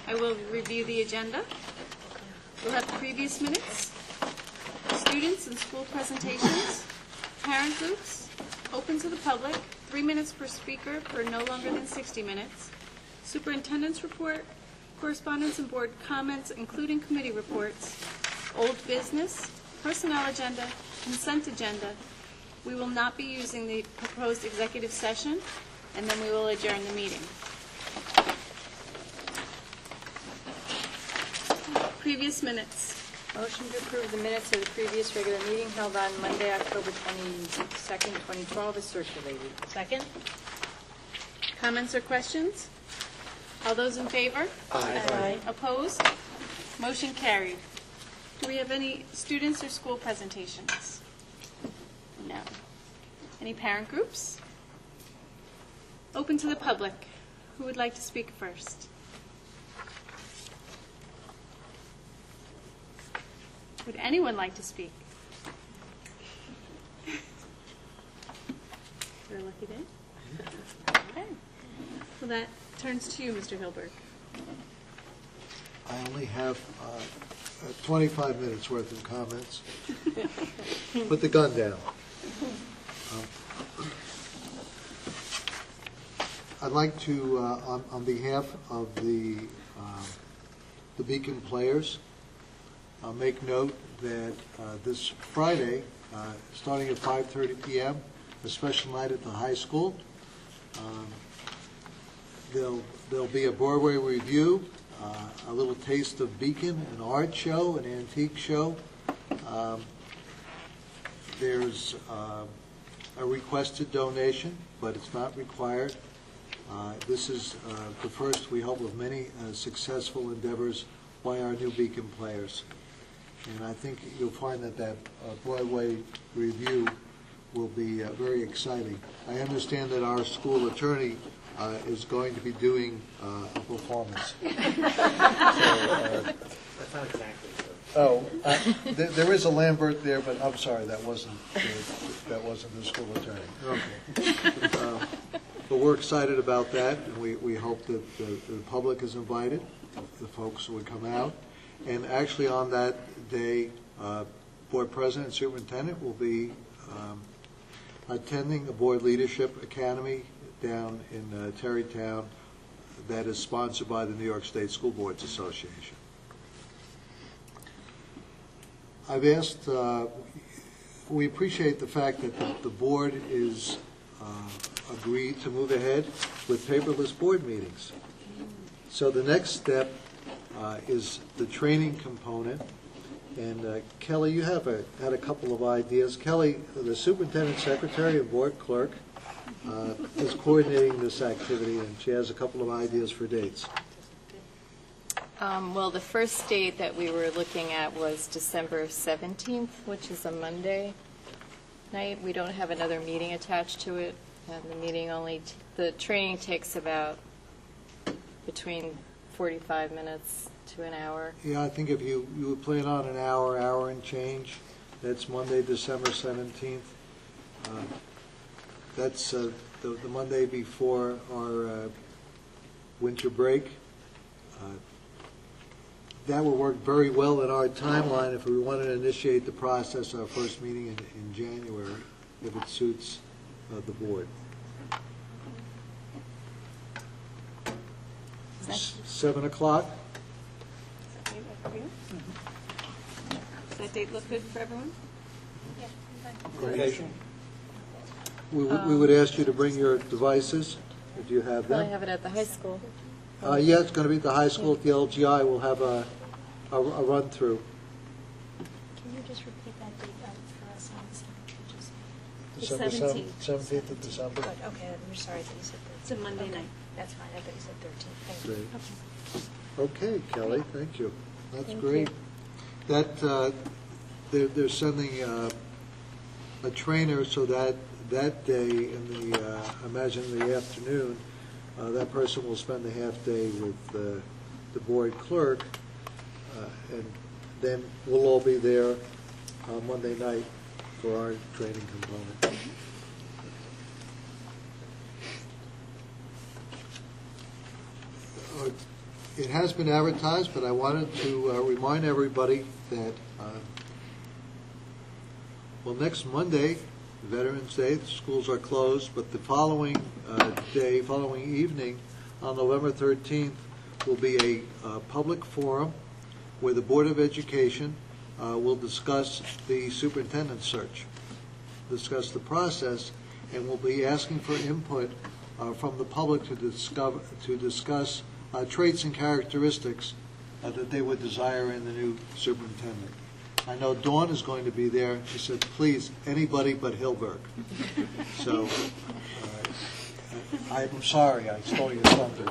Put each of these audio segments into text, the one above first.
I will review the agenda. We'll have previous minutes, students and school presentations, parent groups, open to the public, 3 minutes per speaker for no longer than 60 minutes, superintendent's report, correspondence and board comments, including committee reports, old business, personnel agenda, consent agenda. We will not be using the proposed executive session, and then we will adjourn the meeting. Previous minutes. Motion to approve the minutes of the previous regular meeting held on Monday, October 22nd, 2012 is circulated. Second? Comments or questions? All those in favor? Aye. Opposed? Motion carried. Do we have any students or school presentations? No. Any parent groups? Open to the public. Who would like to speak first? Would anyone like to speak? You're a lucky day. Okay. Well, that turns to you, Mr. Hilberg. I only have 25 minutes worth of comments. Put the gun down. I'd like to, on behalf of the Beacon players, make note that this Friday, starting at 5:30 p.m., a special night at the high school. There'll be a Broadway review, a little taste of Beacon, an art show, an antique show. There's a requested donation, but it's not required. This is the first, we hope, of many successful endeavors by our new Beacon players. And I think you'll find that Broadway review will be very exciting. I understand that our school attorney is going to be doing a performance. That's not exactly so. Oh, there is a Lambert there, but I'm sorry, that wasn't the school attorney. Okay. But we're excited about that, and we hope that the public is invited, the folks would come out. And actually on that day, board president and superintendent will be attending a board leadership academy down in Terrytown that is sponsored by the New York State School Boards Association. I've asked, we appreciate the fact that the board is agreed to move ahead with paperless board meetings. So the next step is the training component. And Kelly, you have had a couple of ideas. Kelly, the superintendent secretary and board clerk, is coordinating this activity, and she has a couple of ideas for dates. Well, the first date that we were looking at was December 17th, which is a Monday night. We don't have another meeting attached to it, and the meeting the training takes about between 45 minutes to an hour. Yeah, I think if you would plan on an hour and change, that's Monday, December 17th. That's the Monday before our winter break. That will work very well in our timeline if we want to initiate the process, our first meeting in January, if it suits the board. 7 o'clock? Does that date look good for everyone? Great. We would ask you to bring your devices, if you have Probably them. have it at the high school. Yeah, it's going to be at the high school at the LGI. We'll have a run-through. Can you just repeat that date for us on the December 17th. 17th of December. Good, okay, I'm sorry that you said 13th. It's a Monday Okay, night. That's fine, I thought you said 13th, thank you. Great. Okay, Kelly, thank you. That's Thank great. you. That they're sending a trainer so that day in the imagine in the afternoon, that person will spend the half day with the board clerk, and then we'll all be there Monday night for our training component. It has been advertised, but I wanted to remind everybody that, well, next Monday, Veterans Day, the schools are closed, but the following following evening, on November 13th, will be a public forum where the Board of Education will discuss the superintendent search, discuss the process, and will be asking for input from the public to discuss traits and characteristics that they would desire in the new superintendent. I know Dawn is going to be there. She said, please, anybody but Hilberg. So I'm sorry I stole your thunder.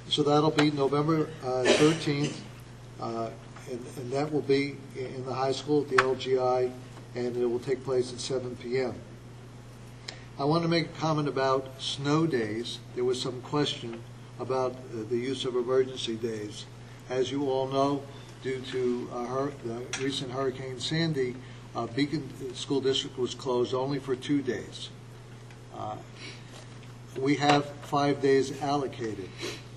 So that'll be November 13th, and that will be in the high school at the LGI, and it will take place at 7 p.m. I want to make a comment about snow days. There was some question about the use of emergency days. As you all know, due to the recent Hurricane Sandy, Beacon School District was closed only for 2 days. We have 5 days allocated.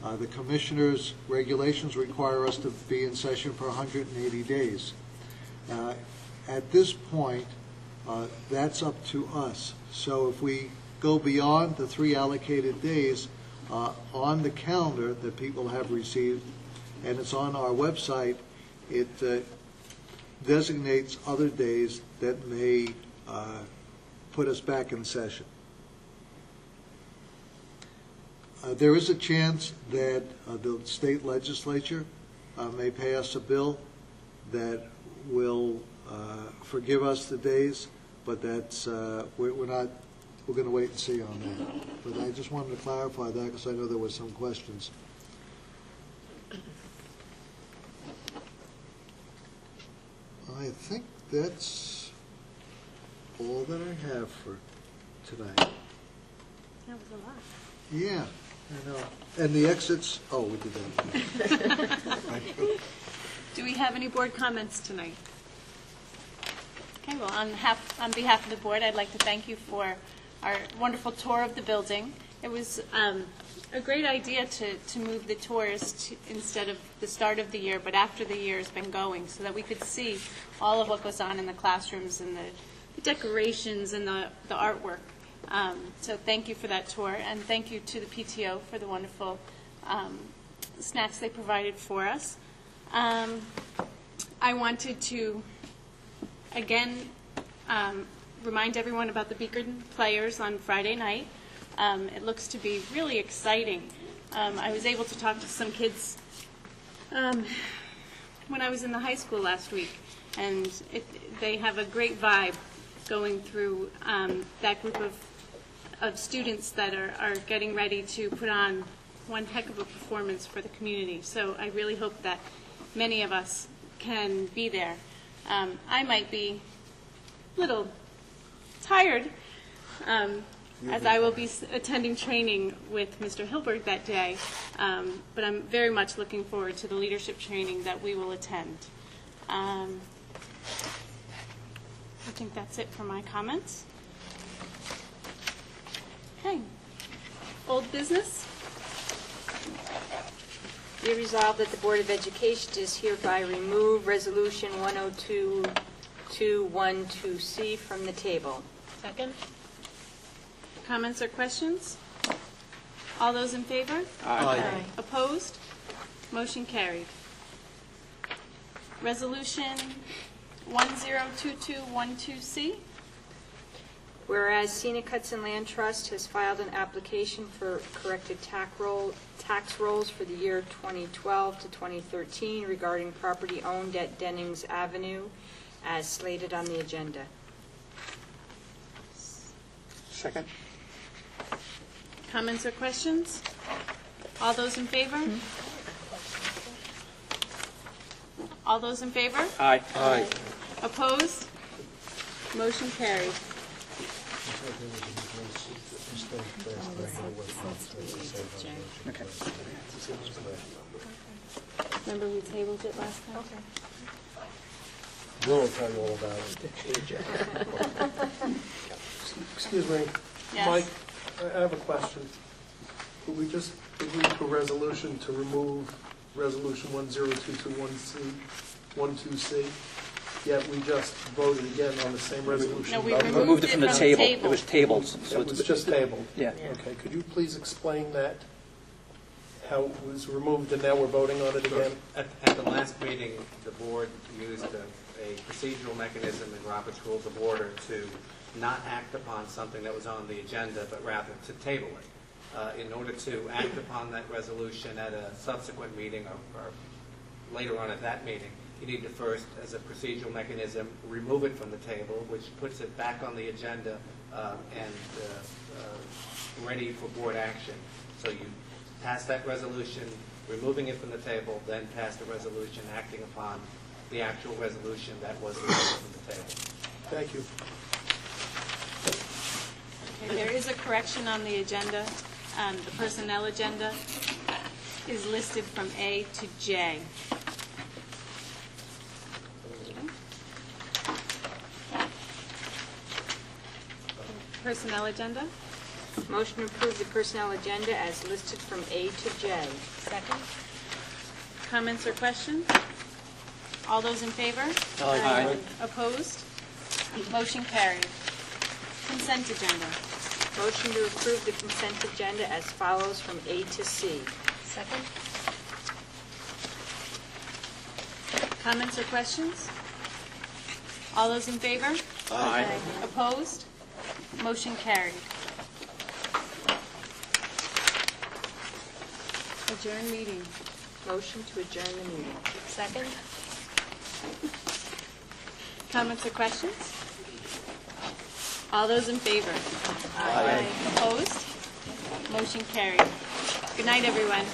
The commissioner's regulations require us to be in session for 180 days. At this point, that's up to us. So if we go beyond the 3 allocated days on the calendar that people have received, and it's on our website, it designates other days that may put us back in session. There is a chance that the state legislature may pay us a bill that will forgive us the days, but that's we're going to wait and see on that. But I just wanted to clarify that because I know there were some questions. I think that's all that I have for tonight. That was a lot. Yeah, I know. And the exits, oh, we did that. Do we have any board comments tonight? Okay, well, on behalf of the board, I'd like to thank you for our wonderful tour of the building. It was a great idea to move the tours instead of the start of the year, but after the year has been going, so that we could see all of what goes on in the classrooms and the decorations and the artwork. So thank you for that tour, and thank you to the PTO for the wonderful snacks they provided for us. I wanted to, again, remind everyone about the Beacon Players on Friday night. It looks to be really exciting. I was able to talk to some kids when I was in the high school last week, and they have a great vibe going through that group of students that are getting ready to put on one heck of a performance for the community. So I really hope that many of us can be there. I might be a little tired, as I will be attending training with Mr. Hilberg that day, but I'm very much looking forward to the leadership training that we will attend. I think that's it for my comments. Okay. Old business? Be resolved that the Board of Education does hereby remove Resolution 10212C from the table. Second? Comments or questions? All those in favor? Aye. Opposed? Motion carried. Resolution 102212C. Whereas Scenic Hudson Land Trust has filed an application for corrected tax rolls for the year 2012 to 2013 regarding property owned at Dennings Avenue as slated on the agenda. Second. Comments or questions? All those in favor? All those in favor? Aye. Aye. Opposed? Motion carried. Okay. Remember we tabled it last time? Okay. Bill will tell you all about it. Excuse me. Yes. Mike, I have a question. Could we just agree to a resolution to remove Resolution 10221C, yet we just voted again on the same resolution? No, we about- removed it from the table. It was tabled, so It was it's, just tabled? yeah. Okay, could you please explain that, how it was removed and now we're voting on it again? At the last meeting, the board used a procedural mechanism in Robert's Rules of Order to not act upon something that was on the agenda, but rather to table it. In order to act upon that resolution at a subsequent meeting or later on at that meeting, you need to first, as a procedural mechanism, remove it from the table, which puts it back on the agenda and ready for board action. So you pass that resolution, removing it from the table, then pass the resolution acting upon the actual resolution that was removed from the table. Thank you. Okay, there is a correction on the agenda. The personnel agenda is listed from A to J. Personnel agenda? Motion to approve the personnel agenda as listed from A to J. Second? Comments or questions? All those in favor? Aye. Opposed? Motion carried. Consent agenda. Motion to approve the consent agenda as follows from A to C. Second? Comments or questions? All those in favor? Aye. Opposed? Motion carried. Adjourn meeting. Motion to adjourn the meeting. Second? Comments or questions? All those in favor? Aye. Opposed? Motion carried. Good night, everyone.